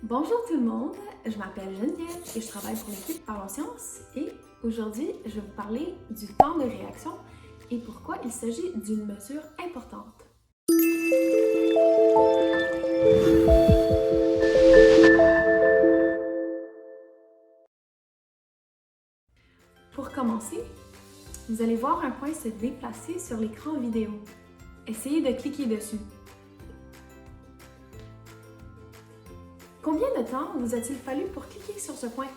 Bonjour tout le monde, je m'appelle Geneviève et je travaille pour l'équipe Parlons Sciences et aujourd'hui je vais vous parler du temps de réaction et pourquoi il s'agit d'une mesure importante. Pour commencer, vous allez voir un point se déplacer sur l'écran vidéo. Essayez de cliquer dessus. Combien de temps vous a-t-il fallu pour cliquer sur ce point?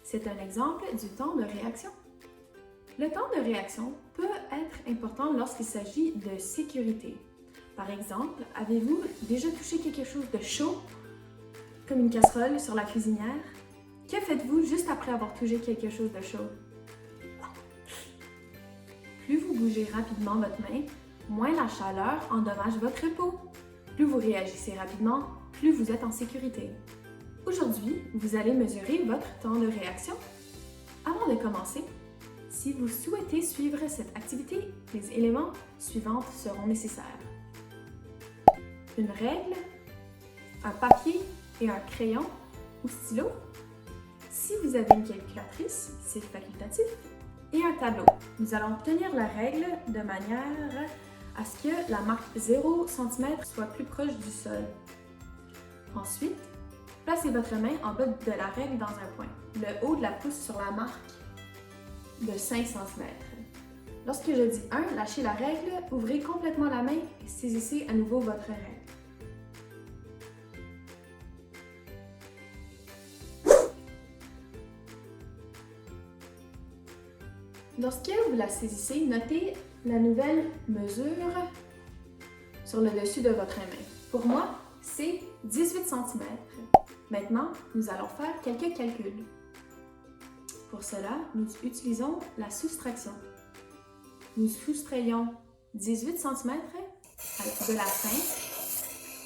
C'est un exemple du temps de réaction. Le temps de réaction peut être important lorsqu'il s'agit de sécurité. Par exemple, avez-vous déjà touché quelque chose de chaud, comme une casserole sur la cuisinière? Que faites-vous juste après avoir touché quelque chose de chaud? Plus vous bougez rapidement votre main, moins la chaleur endommage votre peau. Plus vous réagissez rapidement, plus vous êtes en sécurité. Aujourd'hui, vous allez mesurer votre temps de réaction. Avant de commencer, si vous souhaitez suivre cette activité, les éléments suivants seront nécessaires. Une règle, un papier et un crayon ou stylo. Si vous avez une calculatrice, c'est facultatif, et un tableau. Nous allons tenir la règle de manière à ce que la marque 0 cm soit plus proche du sol. Ensuite, placez votre main en bas de la règle dans un point, le haut de la pouce sur la marque de 5 cm. Lorsque je dis 1, lâchez la règle, ouvrez complètement la main et saisissez à nouveau votre règle. Lorsque vous la saisissez, notez la nouvelle mesure sur le dessus de votre main. Pour moi, c'est 18 cm. Maintenant, nous allons faire quelques calculs. Pour cela, nous utilisons la soustraction. Nous soustrayons 18 cm de la fin,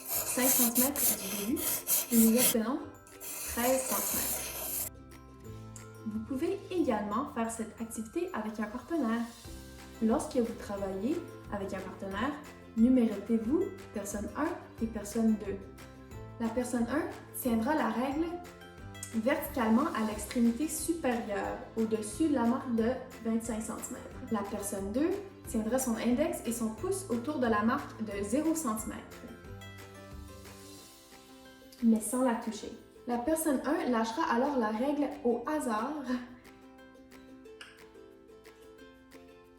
5 cm du début, et nous obtenons 13 cm. Vous pouvez également faire cette activité avec un partenaire. Lorsque vous travaillez avec un partenaire, numérotez-vous personne 1 et personne 2. La personne 1 tiendra la règle verticalement à l'extrémité supérieure, au-dessus de la marque de 25 cm. La personne 2 tiendra son index et son pouce autour de la marque de 0 cm, mais sans la toucher. La personne 1 lâchera alors la règle au hasard.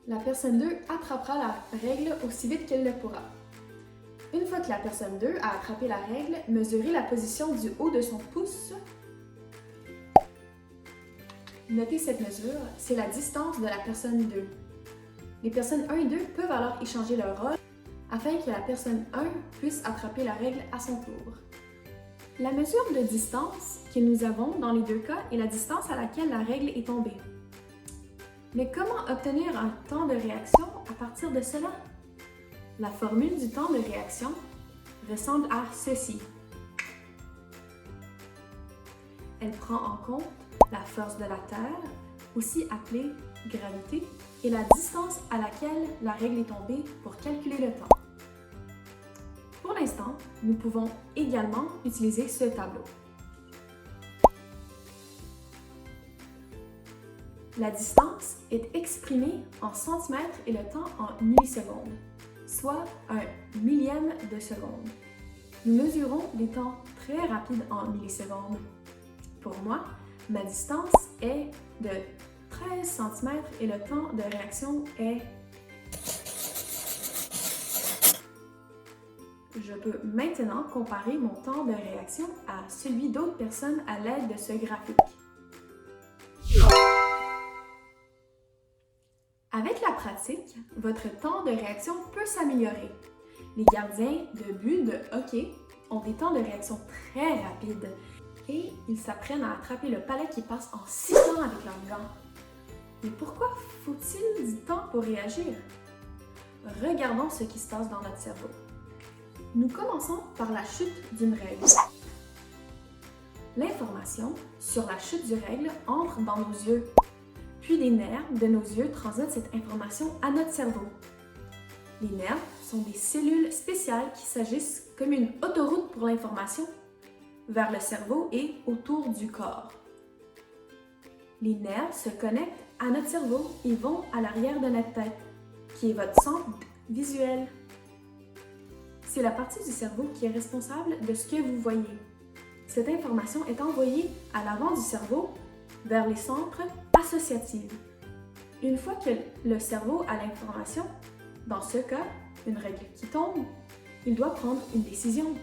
La personne 2 attrapera la règle aussi vite qu'elle le pourra. Une fois que la personne 2 a attrapé la règle, mesurez la position du haut de son pouce. Notez cette mesure, c'est la distance de la personne 2. Les personnes 1 et 2 peuvent alors échanger leur rôle afin que la personne 1 puisse attraper la règle à son tour. La mesure de distance que nous avons dans les deux cas est la distance à laquelle la règle est tombée. Mais comment obtenir un temps de réaction à partir de cela? La formule du temps de réaction ressemble à ceci. Elle prend en compte la force de la Terre, aussi appelée gravité, et la distance à laquelle la règle est tombée pour calculer le temps. Pour l'instant, nous pouvons également utiliser ce tableau. La distance est exprimée en centimètres et le temps en millisecondes, soit un millième de seconde. Nous mesurons des temps très rapides en millisecondes. Pour moi, ma distance est de 13 cm et le temps de réaction est... Je peux maintenant comparer mon temps de réaction à celui d'autres personnes à l'aide de ce graphique. Avec la pratique, votre temps de réaction peut s'améliorer. Les gardiens de but de hockey ont des temps de réaction très rapides et ils s'apprennent à attraper le palet qui passe en 6 ans avec leurs gants. Mais pourquoi faut-il du temps pour réagir? Regardons ce qui se passe dans notre cerveau. Nous commençons par la chute d'une règle. L'information sur la chute du règle entre dans nos yeux, puis les nerfs de nos yeux transmettent cette information à notre cerveau. Les nerfs sont des cellules spéciales qui s'agissent comme une autoroute pour l'information. vers le cerveau et autour du corps. Les nerfs se connectent à notre cerveau et vont à l'arrière de notre tête, qui est votre centre visuel. C'est la partie du cerveau qui est responsable de ce que vous voyez. Cette information est envoyée à l'avant du cerveau vers les centres associatifs. Une fois que le cerveau a l'information, dans ce cas, une règle qui tombe, il doit prendre une décision.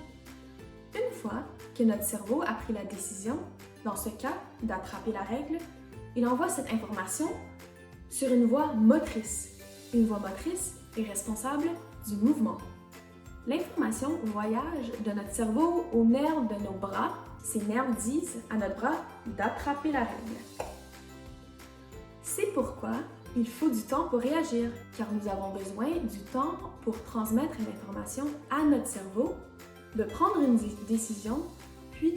Une fois que notre cerveau a pris la décision, dans ce cas, d'attraper la règle, il envoie cette information sur une voie motrice. Une voie motrice est responsable du mouvement. L'information voyage de notre cerveau aux nerfs de nos bras. Ces nerfs disent à notre bras d'attraper la règle. C'est pourquoi il faut du temps pour réagir, car nous avons besoin du temps pour transmettre l'information à notre cerveau, de prendre une décision, puis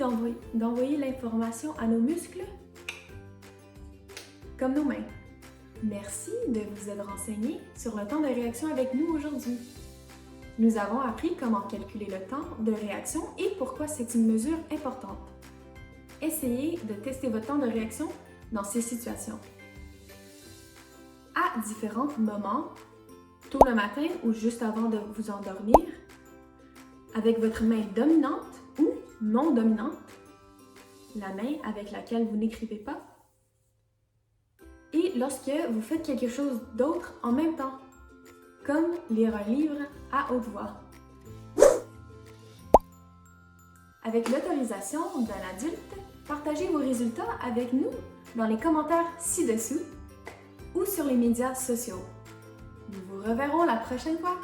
d'envoyer l'information à nos muscles, comme nos mains. Merci de vous être renseigné sur le temps de réaction avec nous aujourd'hui. Nous avons appris comment calculer le temps de réaction et pourquoi c'est une mesure importante. Essayez de tester votre temps de réaction dans ces situations. À différents moments, tôt le matin ou juste avant de vous endormir, avec votre main dominante ou non dominante, la main avec laquelle vous n'écrivez pas, et lorsque vous faites quelque chose d'autre en même temps, comme lire un livre à haute voix. Avec l'autorisation d'un adulte, partagez vos résultats avec nous dans les commentaires ci-dessous ou sur les médias sociaux. Nous vous reverrons la prochaine fois!